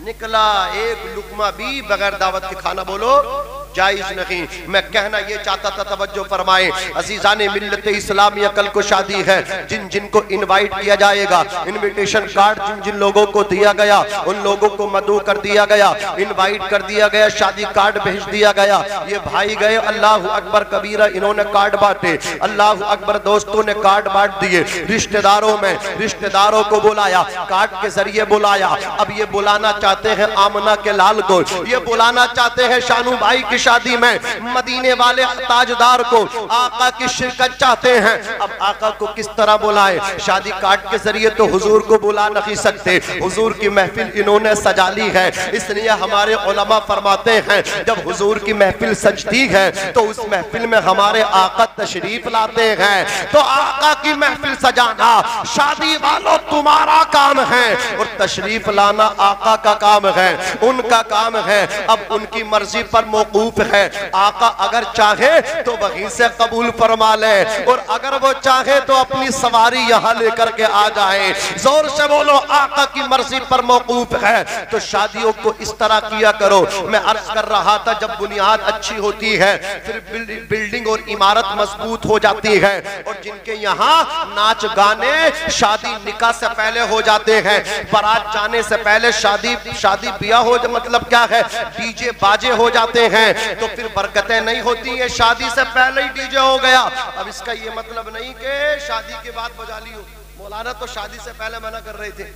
نکلا۔ ایک لقمہ بھی بغیر دعوت کے کھانا بولو جائز نہیں۔ میں کہنا یہ چاہتا تھا، توجہ فرمائیں عزیزان ملت اسلامیہ، کل کو شادی ہے، جن جن کو انوائٹ کیا جائے گا، انویٹیشن کارڈ جن جن لوگوں کو دیا گیا، ان لوگوں کو مدعو کر دیا گیا، انوائٹ کر دیا گیا، شادی کارڈ بھیج دیا گیا۔ یہ بھائی گئے، اللہ اکبر کبیرہ، انہوں نے کارڈ بانٹے، اللہ اکبر، دوستوں نے کارڈ بانٹ دیے، رشتہ داروں میں رشتہ داروں کو بلایا، کارڈ کے ذریعے بلایا۔ اب یہ بلانا چاہتے ہیں آمنہ کے لال کو، یہ بلانا چاہتے ہیں شانو بھائی کی شادی میں مدینے والے تاجدار کو، آقا کی شرکت چاہتے ہیں۔ اب آقا کو کس طرح بلائیں؟ شادی کارڈ کے ذریعے تو حضور کو بلا نہیں سکتے، حضور کی محفل انہوں نے سجا لی ہے، اس لیے ہمارے علماء فرماتے ہیں جب حضور کی محفل سجتی ہے تو اس محفل میں ہمارے آقا تشریف لاتے ہیں۔ تو آقا کی محفل سجانا شادی والوں تمہارا کام ہے، اور تشریف لانا آقا کا کام ہے، ان کا کام ہے۔ اب ان کی مرضی پر موقوف موقوف ہے. آقا اگر چاہے تو وہیں سے قبول فرما لے, اور اگر وہ چاہے تو اپنی سواری یہاں لے کر کے آ جائے. زور سے بولو آقا کی مرضی پر موقوف ہے. تو شادیوں کو اس طرح کیا کرو. میں عرض کر رہا تھا جب بنیاد اچھی ہوتی ہے پھر بلڈنگ اور عمارت مضبوط ہو جاتی ہے. اور جن کے یہاں ناچ گانے شادی نکاح سے پہلے ہو جاتے ہیں, بارات جانے سے پہلے شادی بیاہ ہو, مطلب کیا ہے, ڈی جے باجے ہو جاتے ہیں, تو پھر برکتیں نہیں ہوتی ہیں. شادی سے پہلے ہی ڈی جے ہو گیا. اب اس کا یہ مطلب نہیں کہ شادی کے بعد بجا لی ہو. مولانا تو شادی سے پہلے منع کر رہے تھے,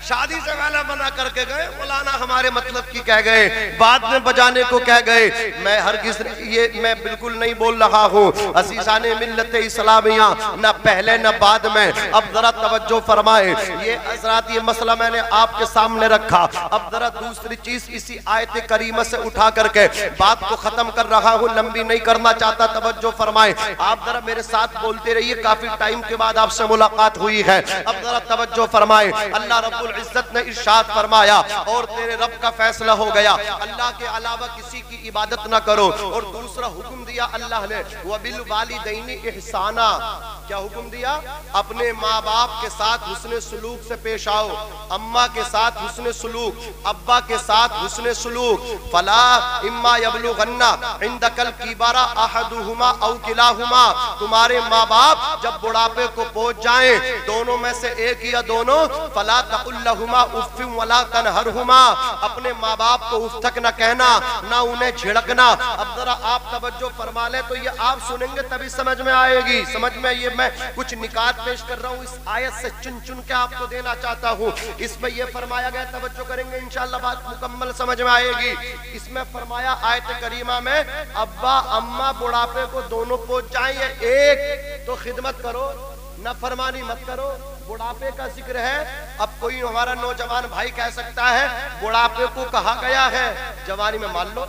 شادی سے پہلے منع کر کے گئے. مولانا ہمارے مطلب کی کہہ گئے, بعد میں بجانے کو کہہ گئے. میں ہرگز یہ میں بالکل نہیں بول رہا ہوں. عزیزان ملت اسلامیہ, نہ پہلے نہ بعد میں. اب ذرا توجہ فرمائے. یہ حضرات یہ مسئلہ میں نے آپ کے سامنے رکھا. اب ذرا دوسری چیز اسی آیت کریمہ سے اٹھا کر کے بات کو ختم کر رہا ہوں, لمبی نہیں کرنا چاہتا. توجہ فرمائے. آپ ذرا میرے ساتھ بولتے رہیے, کافی ٹائم کے بعد آپ سے ملاقات ہوئی ہے. اب ذرا توجہ فرمائے. اللہ رب العزت نے ارشاد فرمایا اور تیرے رب کا فیصلہ ہو گیا, اللہ کے علاوہ کسی کی عبادت نہ کرو. اور دوسرا حکم دیا اللہ نے, وَبِالْوَالِدَيْنِ إِحْسَانًا. کیا حکم دیا؟ اپنے ماں باپ کے ساتھ حسن سلوک سے پیش آؤ. اماں کے ساتھ حسن سلوک, ابا کے ساتھ حسن سلوک. فَلَا إِمَّا يَبْلُغَنَّ عِنْدَكَ الْكِبَرَ أَحَدُهُمَا أَوْ كِلَاهُمَا. تمہارے ماں باپ جب بڑھاپے کو پہنچ جائیں, دونوں میں سے ایک یا دونوں, فَلَا تَقُلْ لَهُمَا أُفٍّ وَلَا تَنْهَرْهُمَا. اپنے ماں باپ کو اف تک نہ کہنا, نہ انہیں جھڑکنا. اب ذرا آپ توجہ فرما لیں تو یہ آپ سنیں گے تبھی سمجھ میں آئے گی. سمجھ میں, یہ میں کچھ نکات پیش کر رہا ہوں, اس آیت سے چن چن کے آپ کو دینا چاہتا ہوں. اس میں یہ فرمایا گیا, توجہ کریں گے انشاءاللہ بات مکمل سمجھ میں آئے گی. اس میں فرمایا آیت کریمہ میں ابا اماں بڑھاپے کو دونوں پہنچ جائیں, ایک تو خدمت کرو, نہ فرمانی مت کرو. بڑھاپے کا ذکر ہے. اب کوئی ہمارا نوجوان بھائی کہہ سکتا ہے بڑھاپے کو کہا گیا ہے, جوانی میں مان لو,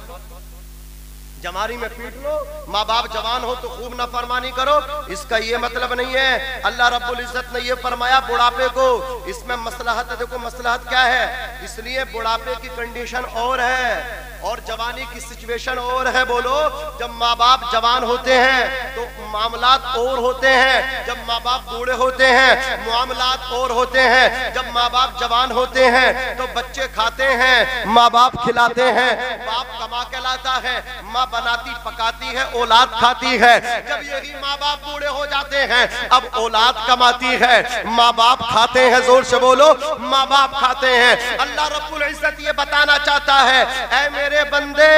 جوانی میں پیٹ لو. ماں باپ جوان ہو تو خوب نافرمانی کرو, اس کا یہ مطلب نہیں ہے. اللہ رب العزت نے یہ فرمایا بڑھاپے کو, اس میں مصلحت ہے. دیکھو مصلحت کیا ہے, اس لیے بڑھاپے کی کنڈیشن اور ہے اور جوانی کی سچویشن اور ہے. بولو, جب ماں باپ جوان ہوتے ہیں تو معاملات اور ہوتے ہیں, جب ماں باپ بوڑھے ہوتے ہیں معاملات اور ہوتے ہیں. جب ماں باپ جوان ہوتے ہیں تو بچے کھاتے ہیں, ماں باپ کھلاتے ہیں. باپ کما کے لاتا ہے, ماں بناتی پکاتی ہے, اولاد کھاتی ہے. جب یہی ماں باپ بوڑھے ہو جاتے ہیں, اب اولاد کماتی ہے, ماں باپ کھاتے ہیں. زور سے بولو, ماں باپ کھاتے ہیں. اللہ رب العزت یہ بتانا چاہتا ہے, اے میرے بندے,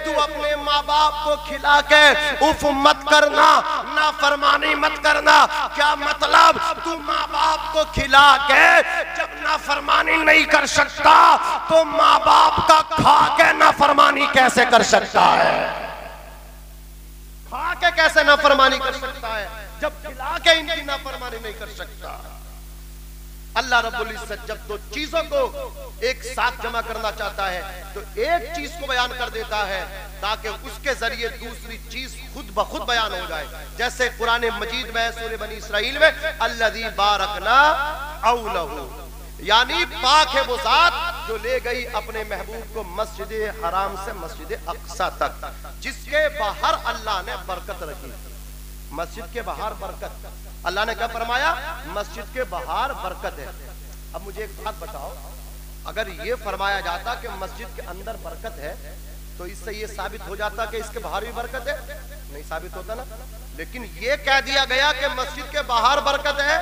تو اپنے ماں باپ کو کھلا کے اف مت کرنا, نافرمانی مت کرنا. کیا مطلب؟ تو ماں باپ کو کھلا کے جب نافرمانی نہیں کر سکتا تو ماں باپ کا کھا کے نافرمانی کیسے کر سکتا ہے؟ کھا کے کیسے نافرمانی کر سکتا ہے جب کھلا کے ان کی نافرمانی نہیں کر سکتا؟ اللہ رب العزت جب دو چیزوں کو ایک ساتھ جمع کرنا چاہتا ہے تو ایک چیز کو بیان کر دیتا ہے تاکہ اس کے ذریعے دوسری چیز خود بخود بیان ہو جائے. جیسے قرآن مجید میں سورہ بنی اسرائیل میں الذی بارکنا حولہ, یعنی پاک ہے وہ ذات جو لے گئی اپنے محبوب کو مسجد حرام سے مسجد اقصی تک, جس کے باہر اللہ نے برکت رکھی. مسجد کے باہر برکت, اللہ نے کیا فرمایا؟ مسجد کے باہر برکت ہے. اب مجھے ایک بات بتاؤ, اگر یہ فرمایا جاتا کہ مسجد کے اندر برکت ہے تو اس سے یہ ثابت ہو جاتا کہ اس کے باہر بھی برکت ہے؟ نہیں ثابت ہوتا نا. لیکن یہ کہہ دیا گیا کہ مسجد کے باہر برکت ہے,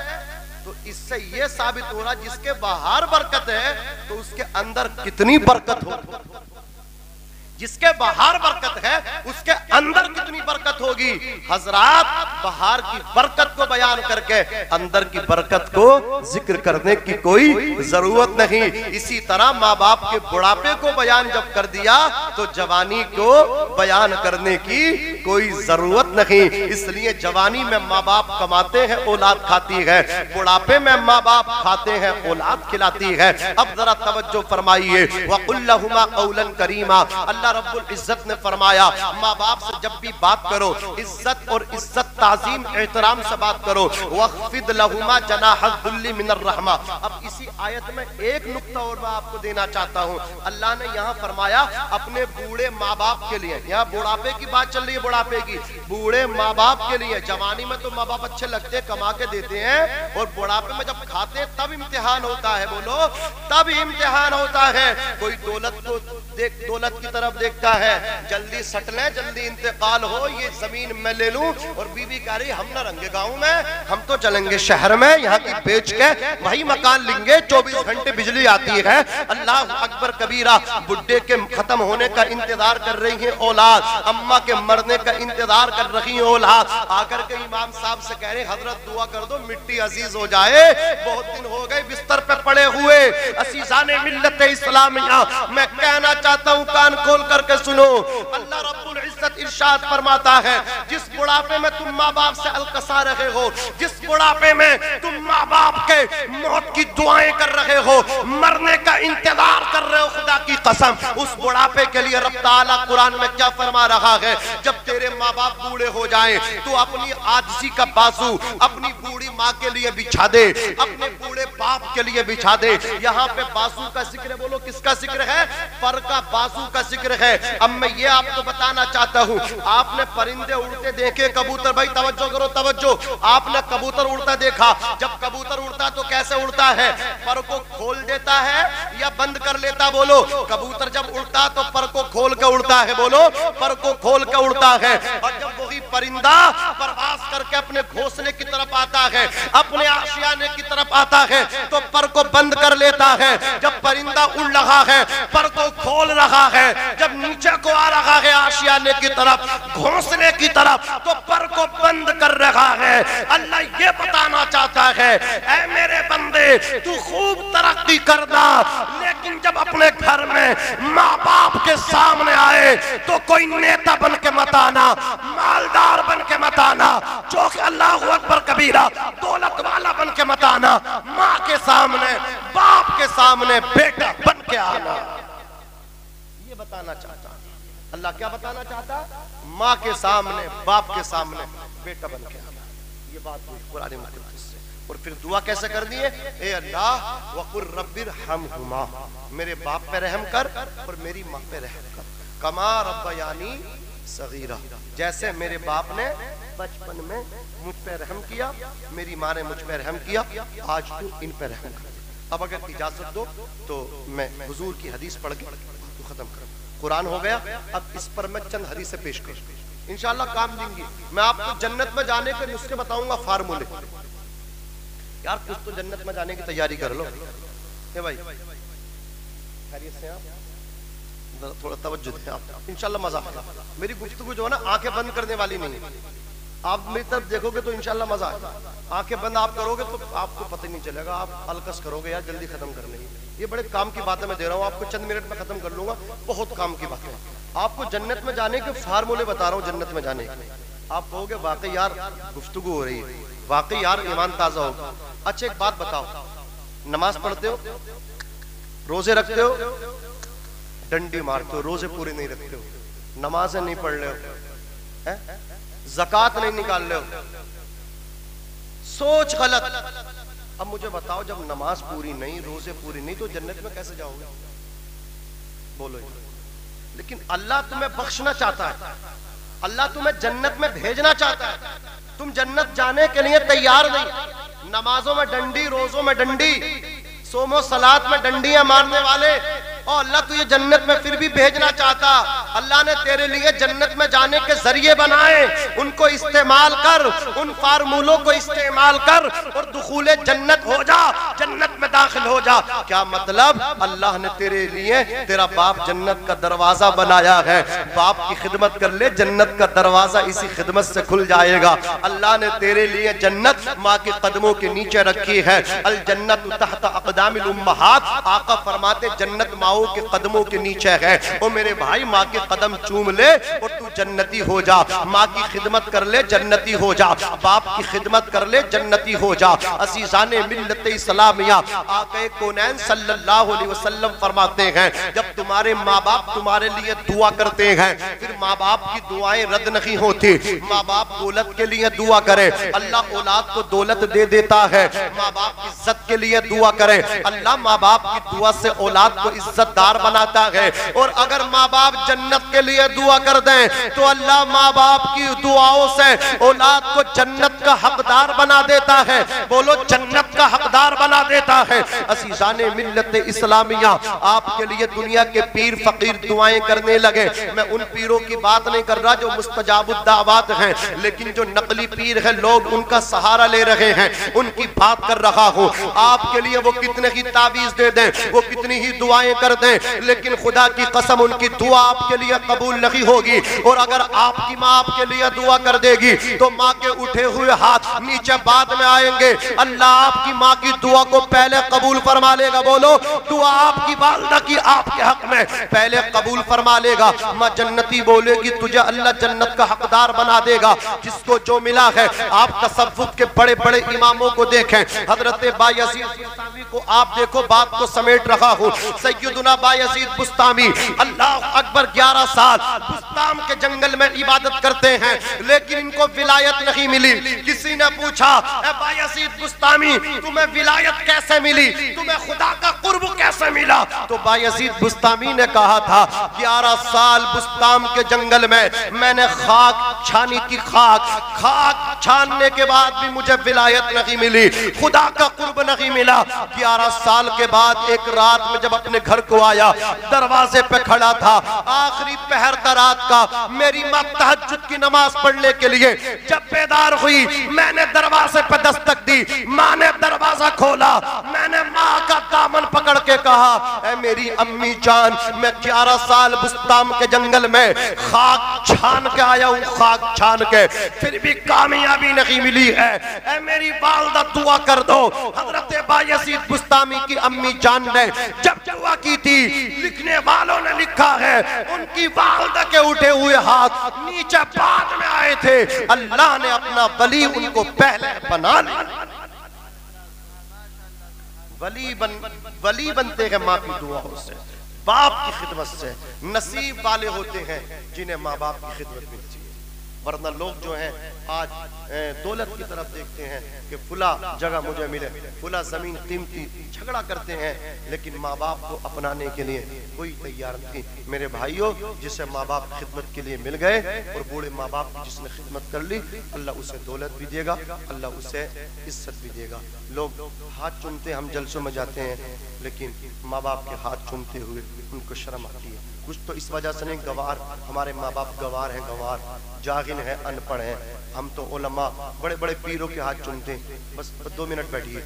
تو اس سے یہ ثابت ہو رہا جس کے باہر برکت ہے تو اس کے اندر کتنی برکت ہو. جس کے باہر برکت ہے اس کے اندر کتنی برکت ہوگی. حضرات باہر کی برکت کو بیان کر کے اندر کی برکت کو ذکر کرنے کی کوئی ضرورت نہیں. اسی طرح ماں باپ کے بڑھاپے کو بیان جب کر دیا تو جوانی کو بیان کرنے کی کوئی ضرورت نہیں. اس لیے جوانی میں ماں باپ کماتے ہیں, اولاد کھاتی ہے, بڑھاپے میں ماں باپ کھاتے ہیں, اولاد کھلاتی ہے. اب ذرا توجہ فرمائیے, وَقُلْ لَهُمَا قَوْلًا كَرِيمًا. اللہ رب العزت نے فرمایا ماں باپ سے جب بھی بات کرو عزت اور عزت تعظیم احترام سے بات کرو. وَخْفِضْ لَهُمَا جَنَاحَ الذُّلِّ مِنَ الرَّحْمَةِ. اب اسی آیت میں ایک نقطہ اور میں آپ کو دینا چاہتا ہوں. اللہ نے یہاں فرمایا اپنے بوڑھے ماں باپ کے لیے. یہاں بڑھاپے کی بات چل رہی ہے, بڑھاپے کی. بوڑھے ماں باپ کے لیے. جوانی میں تو ماں باپ اچھے لگتے ہیں, کما کے دیتے ہیں, اور بڑھاپے میں جب کھاتے ہیں تب امتحان ہوتا ہے. بولو تب امتحان ہوتا ہے. کوئی دولت کی طرف دیکھتا ہے, جلدی سٹ لیں, جلدی انتقال ہو, یہ زمین میں لے لوں. اور بیوی کہہ رہی ہم نہ رنگے گاؤں میں, ہم تو چلیں گے شہر میں, یہاں کی بیچ کے وہی مکان لیں گے, 24 گھنٹے بجلی آتی ہے. اللہ اکبر کبیرہ. بڈھے کے ختم ہونے کا انتظار کر رہی ہیں اولاد, اماں کے مرنے کا انتظار کر رہی ہیں اولاد. آ کر کے امام صاحب سے کہہ رہے ہیں حضرت دعا کر دو مٹی عزیز ہو جائے, بہت دن ہو گئے بستر پہ پڑے ہوئے. عزیزان ملت اسلامیہ, میں کہنا چاہتا ہوں کان کھول کر کے سنو. اللہ رب العزت ارشاد فرماتا ہے جس بڑھاپے میں تم ماں باپ سے القصا رہے ہو, جس بڑھاپے میں تم ماں باپ کے موت کی دعائیں کر رہے ہو, مرنے کا انتظار کر رہے ہو, خدا کی قسم اس بڑھاپے کے لیے رب تعالیٰ قرآن میں کیا فرما رہا ہے. جب تیرے ماں باپ بوڑھے ہو جائیں تو اپنی عاجزی کا بازو اپنی بوڑھی ماں کے لیے بچھا دے, اپنے بوڑھے باپ کے لیے بچھا دے. یہاں پہ بازو کا ذکر ہے, بولو کس کا ذکر ہے؟ پر کا بازو کا ذکر ہے. اب میں یہ آپ کو بتانا چاہتا ہوں, آپ نے پرندے اڑتے دیکھے, کبوتر, بھائی توجہ کرو توجہ, آپ نے کبوتر اڑتا دیکھا. جب کبوتر اڑتا تو کیسے اڑتا ہے؟ پر کو کھول دیتا ہے یا بند کر لیتا؟ بولو. کبوتر جب اڑتا تو پر کو کھول کے اڑتا ہے, بولو پر کو کھول کے اڑتا ہے. اور جب وہی پرندہ پرواز کر کے اپنے گھونسلے کی طرف آتا ہے, اپنے آشیانے کی طرف آتا ہے, تو پر کو بند کر لیتا ہے. جب پرندہ اڑ رہا ہے پر کو کھول رہا ہے, جب نیچے کو آ رہا ہے آشیانے کی طرف, گھونسلے کی طرف, تو پر کو بند کر رہا ہے. اللہ یہ بتانا چاہتا ہے اے میرے بندے تو خوب ترقی کرنا, لیکن جب اپنے گھر میں ماں باپ کے سامنے آئے تو کوئی نیتا بن کے مت آنا, مالدار بن کے مت آنا, جو کہ اللہ اکبر کبیرہ دولت والا بن کے مت آنا. ماں کے سامنے, باپ کے سامنے بیٹا بن کے آنا. یہ بتانا چاہتا اللہ, کیا بتانا چاہتا؟ ماں کے سامنے, باپ کے سامنے بیٹا بن کے آنا. یہ بات ہوئی قرآن مقدس سے. اور پھر دعا کیسے کر دیے؟ اے اللہ وقل رب ارحمہما, میرے باپ پہ رحم کر اور میری ماں پہ رحم کر, کما ربیانی صغیرہ, جیسے میرے باپ نے بچپن میں مجھ پہ رحم کیا, میری ماں نے مجھ پہ رحم کیا, آج تو ان پہ رحم کر. اب اگر اجازت دو تو میں حضور کی حدیث پڑھ کے تو ختم کروں. قرآن ہو گیا, اب اس پر میں چند حدیثیں پیش کروں, انشاءاللہ کام دیں گی. میں آپ کو جنت میں جانے کے نسخے بتاؤں گا, فارمولے. یار کچھ تو جنت میں جانے کی تیاری کر لو. اے بھائی خیریت سے آپ تھوڑا توجہ دیں, آپ انشاءاللہ مزہ آئے. میری گفتگو جو ہے نا آنکھیں بند کرنے والی نہیں ہے. آپ میری طرف دیکھو گے تو انشاءاللہ مزہ آئے. آنکھیں بند آپ کرو گے تو آپ کو پتہ نہیں چلے گا, آپ الکس کرو گے, یار جلدی ختم کرنے کی. یہ بڑے کام کی باتیں میں دے رہا ہوں آپ کو, چند منٹ میں ختم کر لوں گا. بہت کام کی باتیں آپ کو جنت میں جانے کے فارمولے بتا رہا ہوں. جنت میں جانے کے آپ کہو گے واقعی یار گفتگو ہو رہی ہے, واقعی یار ایمان تازہ ہوگا. اچھا ایک بات بتاؤ, نماز پڑھتے ہو, روزے رکھتے ہو, ڈنڈی مارتے ہو, روزے پورے نہیں رکھتے ہو, نمازیں نہیں پڑھ رہے ہو, زکوٰۃ نہیں نکال رہے ہو, سوچ غلط. اب مجھے بتاؤ جب نماز پوری نہیں, روزے پوری نہیں, تو جنت میں کیسے جاؤ گے؟ بولو. لیکن اللہ تمہیں بخشنا چاہتا ہے, اللہ تمہیں جنت میں بھیجنا چاہتا ہے. تم جنت جانے کے لیے تیار نہیں. نمازوں میں ڈنڈی, روزوں میں ڈنڈی, صوم و صلات میں ڈنڈیاں مارنے والے, اور اللہ تجھے جنت میں پھر بھی بھیجنا چاہتا. اللہ نے تیرے لیے جنت میں جانے کے ذریعے بنائے, ان کو استعمال کر, ان فارمولوں کو استعمال کر اور دخول جنت ہو جا, جنت میں داخل ہو جا. کیا مطلب؟ اللہ نے تیرے لیے, تیرا باپ جنت کا دروازہ بنایا ہے, باپ کی خدمت کر لے, جنت کا دروازہ اسی خدمت سے کھل جائے گا. اللہ نے تیرے لیے جنت ماں کے قدموں کے نیچے رکھی ہے. الجنت تحت اقدام الامہات, آقا فرماتے جنت ماں کے قدموں کے نیچے ہے. او میرے بھائی ماں کے قدم چوم لے اور تو جنتی ہو جا, ماں کی خدمت کر لے جنتی ہو جا, باپ کی خدمت کر لے جنتی ہو جا. عزیزان ملت اسلامیہ, آقا کونین صلی اللہ علیہ وسلم فرماتے ہیں جب تمہارے ماں باپ تمہارے لیے دعا کرتے ہیں، پھر ماں باپ کی دعائیں رد نہیں ہوتی. ماں باپ دولت کے لیے دعا کرے، اللہ اولاد کو دولت دے دیتا ہے. ماں باپ عزت کے لیے دعا کرے، اللہ ماں باپ کی دعا سے اولاد کو عزت دار بناتا ہے. اور اگر ماں باپ جنت کے لیے دعا کر دیں تو اللہ ماں باپ کی دعاؤں سے اولاد کو جنت کا حقدار بنا دیتا ہے. بولو جنت کا حقدار بنا دیتا ہے. عزیزان ملت اسلامیہ، آپ کے لیے دنیا کے پیر فقیر دعائیں کرنے لگے. میں ان پیروں کی بات نہیں کر رہا جو مستجاب الدعوات ہیں، لیکن جو نقلی پیر ہیں لوگ ان کا سہارا لے رہے ہیں، ان کی بات کر رہا ہوں. آپ کے لیے وہ کتنے ہی تعویذ دے دیں، وہ کتنی ہی دعائیں کر دیں، لیکن خدا کی قسم ان کی دعا آپ کے لیے قبول نہیں ہوگی. اور اگر آپ کی ماں آپ کے لیے دعا کر دے گی تو ماں کے اٹھے ہوئے ہاتھ نیچے بعد میں آئیں گے. اللہ آپ کی ماں کی دعا کو پہلے قبول فرما لے گا. بولو دعا آپ کی والدہ کی آپ کے حق میں پہلے قبول فرما لے گا. ماں جنتی بولے گی تجھے اللہ جنت کا حقدار بنا دے گا. جس کو جو ملا ہے، آپ تصوف کے بڑے بڑے اماموں کو دیکھیں، حضرت بایزید بستامی کو آپ دیکھو، بات کو سمیٹ رہا ہوں. سیدنا بایزید بستامی اللہ اکبر 11 سال بستام کے جنگل میں عبادت کرتے ہیں، لیکن ان کو ولایت نہیں ملی. کسی نے پوچھا اے بایزید بستامی تمہیں ولایت کیسے ملی، تمہیں خدا کا قرب کیسے ملا؟ تو بایزید بستامی نے کہا تھا 11 سال بستام کے جنگل میں میں نے خاک چھانی کی، خاک چھاننے کے بعد بھی مجھے ولایت نہیں ملی، خدا کا قرب نہیں ملا. 11 سال کے بعد ایک رات میں جب اپنے گھر کو آیا، دروازے پہ کھڑا تھا، آخری پہر تھا رات کا. میری ماں تہجد کی نماز پڑھنے کے لیے جب بیدار ہوئی، میں نے دروازے پہ دستک دی، ماں نے دروازہ کھولا. میں نے ماں کا دامن پکڑ کے کہا اے میری امی جان، میں 11 سال بستام کے جنگل میں خاک چھان کے آیا ہوں، خاک چھان کے، پھر بھی کامیابی نہیں ملی ہے. اے میری والدہ دعا کر دو. حضرت بایزید بستامی کی امی جان نے جب دعا کی تھی، لکھنے والوں نے لکھا ہے ان کی والدہ کے اٹھے ہوئے ہاتھ نیچے بعد میں آئے تھے. اللہ نے اپنا ولی ان کو پہلے بنا لیا. ولی بنتے ہیں ماں کی دعاؤں سے، باپ کی خدمت سے. نصیب والے ہوتے ہیں جنہیں ماں باپ کی خدمت ملتی ہے. ورنہ لوگ جو ہیں آج دولت کی طرف دیکھتے ہیں کہ فلاں جگہ مجھے ملے، فلاں زمین قیمتی، جھگڑا کرتے ہیں، لیکن ماں باپ کو اپنانے کے لیے کوئی تیار نہیں. میرے بھائیوں، جسے ماں باپ خدمت کے لیے مل گئے اور بوڑھے ماں باپ کی جس نے خدمت کر لی، اللہ اسے دولت بھی دے گا، اللہ اسے عزت بھی دے گا. لوگ ہاتھ چومتے، ہم جلسوں میں جاتے ہیں، لیکن ماں باپ کے ہاتھ چومتے ہوئے ان کو شرم آتی ہے. کچھ تو اس وجہ سے نہیں، گوار، ہمارے ماں باپ گوار ہیں، گوار، جاہل ہیں، ان پڑھ ہیں. ہم تو علماء بڑے بڑے پیروں کے ہاتھ چومتے ہیں. بس 2 منٹ بیٹھیے.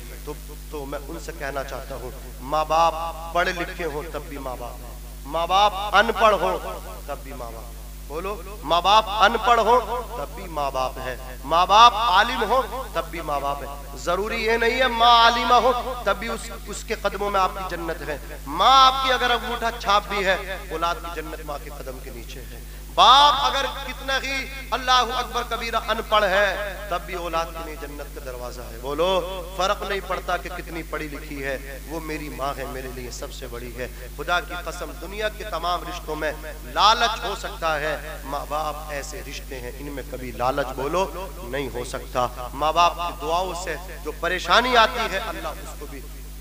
تو میں ان سے کہنا چاہتا ہوں، ماں باپ پڑھے لکھے ہوں تب بھی ماں باپ ہیں، ماں باپ ان پڑھ ہوں تب بھی ماں باپ. بولو ماں باپ ان پڑھ ہوں تب بھی ماں باپ ہے، ماں باپ عالم ہوں تب بھی ماں باپ ہے. ضروری یہ نہیں ہے ماں عالمہ ہو تب بھی اس کے قدموں میں آپ کی جنت ہے. ماں آپ کی اگر انگوٹھا چھاپ بھی ہے، اولاد کی جنت ماں کے قدم کے نیچے ہے. باپ اگر کتنا ہی اللہ اکبر کبیرہ ان پڑھ ہے تب بھی اولاد کے لیے جنت کا دروازہ ہے. بولو فرق نہیں پڑتا کہ کتنی پڑھی لکھی ہے، وہ میری ماں ہے، میرے لیے سب سے بڑی ہے. خدا کی قسم دنیا کے تمام رشتوں میں لالچ ہو سکتا ہے، ماں باپ ایسے رشتے ہیں ان میں کبھی لالچ بولو نہیں ہو سکتا. ماں باپ کی دعاؤں سے جو پریشانی آتی ہے اللہ اس کو بھی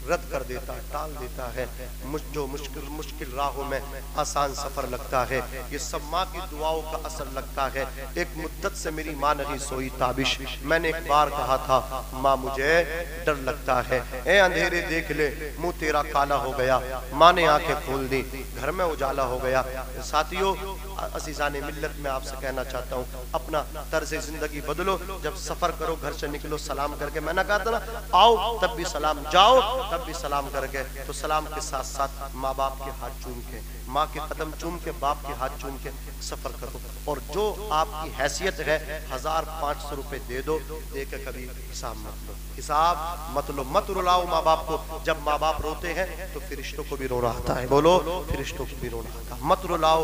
رد کر دیتا ہے، ٹال دیتا ہے. جو مشکل راہوں میں آسان سفر لگتا ہے، یہ سب ماں کی دعاؤں کا اثر لگتا ہے. ایک مدت سے میری ماں نہیں سوئی تابش. میں نے ایک بار کہا تھا ماں مجھے ڈر لگتا ہے، اے اندھیرے دیکھ لے منہ تیرا کالا ہو گیا. ماں نے آنکھیں کھول دی، گھر میں اجالا ہو گیا. ساتھیوں عزیزان ملت، میں آپ سے کہنا چاہتا ہوں اپنا طرز زندگی بدلو. جب سفر کرو گھر سے نکلو سلام کر کے. میں نے کہا تھا نا آؤ تب بھی سلام، جاؤ تب بھی سلام کر کے. تو سلام کے ساتھ ساتھ ماں باپ کے ہاتھ چوم کے، ماں کے قدم چوم کے، باپ کے ہاتھ چوم کے سفر کرو. اور جو آپ کی حیثیت ہے 1500 روپے دے دو، دے کے کبھی حساب مت لو، حساب مت لو، مت رلاؤ ماں باپ کو. جب ماں باپ روتے ہیں تو فرشتوں کو بھی رونا آتا ہے. بولو فرشتوں کو بھی رونا آتا ہے. مت رلاؤ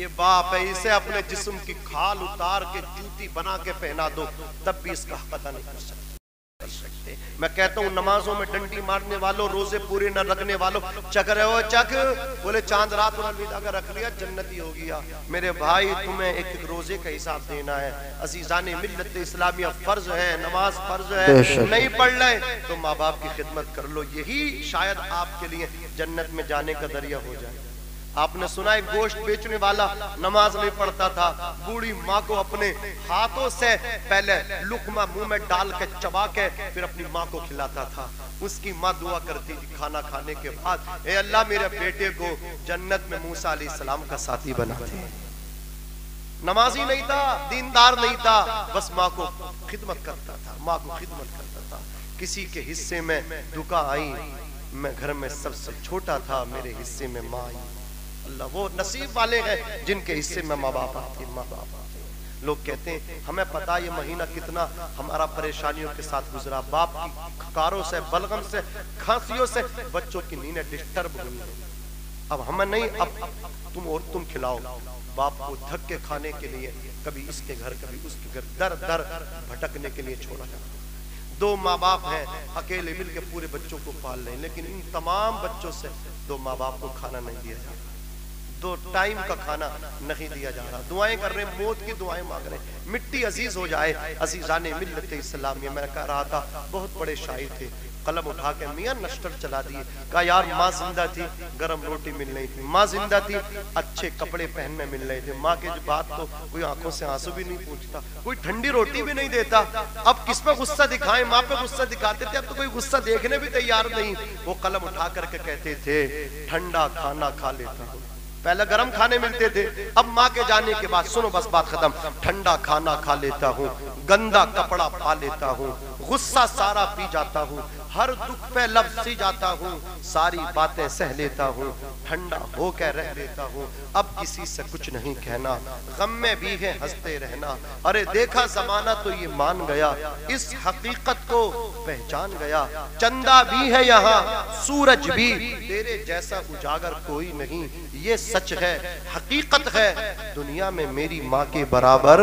یہ باپ ہے، اسے اپنے جسم کی کھال اتار کے جوتی بنا کے پہنا دو تب بھی اس کا حق ادا نہیں کر سکتے۔ میں کہتا ہوں نمازوں میں ڈنڈی مارنے والوں، روزے پورے نہ رکھنے والوں، چک رہے ہو چک، بولے چاند رات اور الوداع کا رکھ لیا جنتی ہو گیا۔ میرے بھائی تمہیں ایک ایک روزے کا حساب دینا ہے۔ عزیزان ملت اسلامیہ فرض ہے، نماز فرض ہے، نہیں پڑھ رہے تو ماں باپ کی خدمت کر لو، یہی شاید آپ کے لیے جنت میں جانے کا ذریعہ ہو جائے۔ آپ نے سنا ہے گوشت بیچنے والا نماز نہیں پڑھتا تھا، بوڑھی ماں کو اپنے ہاتھوں سے پہلے لقمہ منہ میں ڈال کے چبا کے پھر اپنی ماں کو کھلاتا تھا۔ اس کی ماں دعا کرتی تھی کھانا کھانے کے بعد، اے اللہ میرے بیٹے کو جنت میں موسیٰ علیہ السلام کا ساتھی بنا دے۔ نمازی نہیں تھا، دیندار نہیں تھا، بس ماں کو خدمت کرتا تھا، ماں کو خدمت کرتا تھا۔ کسی کے حصے میں دکا آئی، میں گھر میں سب سے چھوٹا تھا، میرے حصے میں ماں آئی۔ اللہ وہ نصیب والے ہیں جن کے حصے میں ماں باپ آتے ہیں، ماں باپ آتے ہیں۔ لوگ کہتے ہیں ہمیں پتا یہ مہینہ کتنا ہمارا پریشانیوں کے ساتھ گزرا، باپ کی کاروں سے، بلغم سے، کھانسیوں سے بچوں کی نیندیں ڈسٹرب ہوئی ہیں۔ اب ہمیں نہیں، اب تم کھلاؤ۔ باپ کو دھک کے کھانے کے لیے کبھی اس کے گھر کبھی اس کے گھر در در بھٹکنے کے لیے چھوڑا جاتا۔ دو ماں باپ ہیں اکیلے مل کے پورے بچوں کو پال رہے ہیں، لیکن ان تمام بچوں سے دو ماں باپ کو کھانا نہیں دیا جاتا، دو ٹائم کا کھانا نہیں دیا جا رہا۔ دعائیں کر رہے ہیں، موت کی دعائیں مانگ رہے ہیں، مٹی عزیز ہو جائے۔ عزیزان ملت اسلامیہ، میں کہہ رہا تھا بہت بڑے شاعر تھے، قلم اٹھا کے میاں نشتر چلا دیے، کہا یار ماں زندہ تھی گرم روٹی مل رہی تھی، ماں زندہ تھی اچھے کپڑے پہننے مل رہے تھے، ماں کے جو بات تو کوئی آنکھوں سے آنسو بھی نہیں پوچھتا، کوئی ٹھنڈی روٹی بھی نہیں دیتا۔ اب کس پہ غصہ دکھائیں؟ ماں پہ غصہ دکھاتے تھے، اب تو کوئی غصہ دیکھنے بھی تیار نہیں۔ وہ قلم اٹھا کر کے کہتے تھے ٹھنڈا کھانا کھا لیتا ہوں، پہلے گرم کھانے ملتے تھے، اب ماں کے جانے کے بعد سنو بس بات ختم، ٹھنڈا کھانا کھا لیتا ہوں، گندا کپڑا پا لیتا ہوں، غصہ سارا پی جاتا ہوں، ہر دکھ پہ لب سی جاتا ہوں، ساری باتیں سہ لیتا ہوں، ٹھنڈا ہو کے رہ لیتا ہوں، اب کسی سے کچھ نہیں کہنا، غم میں بھی ہے ہنستے رہنا، ارے دیکھا زمانہ تو یہ مان گیا، اس حقیقت کو پہچان گیا، چندہ بھی ہے یہاں سورج بھی، تیرے جیسا اجاگر کوئی نہیں، یہ سچ ہے حقیقت ہے، دنیا میں میری ماں کے برابر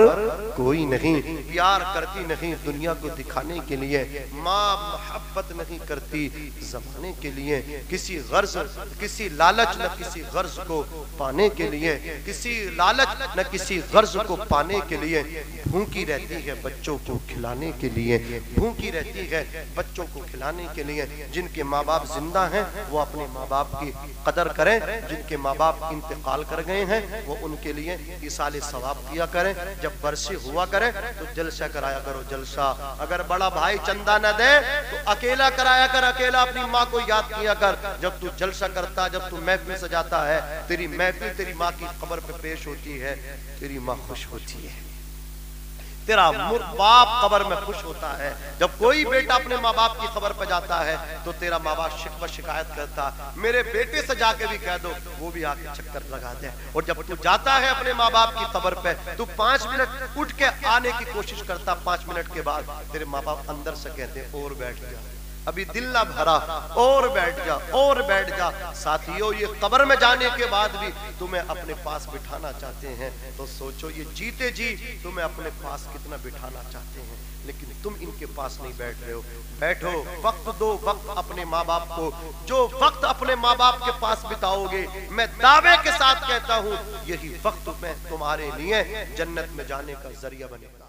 کوئی نہیں۔ پیار کرتی نہیں دنیا کو دکھانے کے لیے، ماں محبت نہیں کرتی زمانے کے لیے، کسی غرض کسی لالچ نہ کسی غرض کو پانے کے لیے، کسی لالچ نہ کسی غرض کو پانے کے لیے، بھوکی رہتی ہے بچوں کو کھلانے کے لیے، بھوکی رہتی ہے بچوں کو کھلانے کے لیے۔ جن کے ماں باپ زندہ ہیں وہ اپنے ماں باپ کی قدر کریں، جن کے ماں باپ انتقال کر گئے ہیں وہ ان کے لیے ایصال ثواب کیا کریں، جب برسی ہوا کریں تو جلسہ کرایا کرو جلسہ، اگر بڑا بھائی چندہ نہ دے تو اکیلا کرایا کر، اکیلا اپنی ماں کو یاد کیا کر، جب تو جلسہ کرتا، جب تو محفل سجاتا ہے، تیری محفل تیری ماں کی قبر پہ پیش ہوتی ہے، تیری ماں خوش ہوتی ہے، تیرا باپ قبر میں خوش ہوتا ہے۔ جب کوئی بیٹا اپنے ماں باپ کی قبر پہ جاتا ہے تو تیرا ماں باپ شکوہ شکایت کرتا، میرے بیٹے سے جا کے بھی کہہ دو وہ بھی آ کے چکر لگا دے۔ اور جب تو جاتا ہے اپنے ماں باپ کی قبر پہ تو 5 منٹ اٹھ کے آنے کی کوشش کرتا، 5 منٹ کے بعد تیرے ماں باپ اندر سے کہتے ہیں اور بیٹھ جا، ابھی دل نہ بھرا، اور بیٹھ جا اور بیٹھ جا۔ ساتھیوں یہ قبر میں جانے کے بعد بھی تمہیں اپنے پاس بٹھانا چاہتے ہیں، تو سوچو یہ جیتے جی تمہیں اپنے پاس کتنا بٹھانا چاہتے ہیں، لیکن تم ان کے پاس نہیں بیٹھ رہے ہو۔ بیٹھو، وقت دو، وقت اپنے ماں باپ کو، جو وقت اپنے ماں باپ کے پاس بتاؤ گے، میں دعوے کے ساتھ کہتا ہوں یہی وقت میں تمہارے لیے جنت میں جانے کا ذریعہ بنے گا۔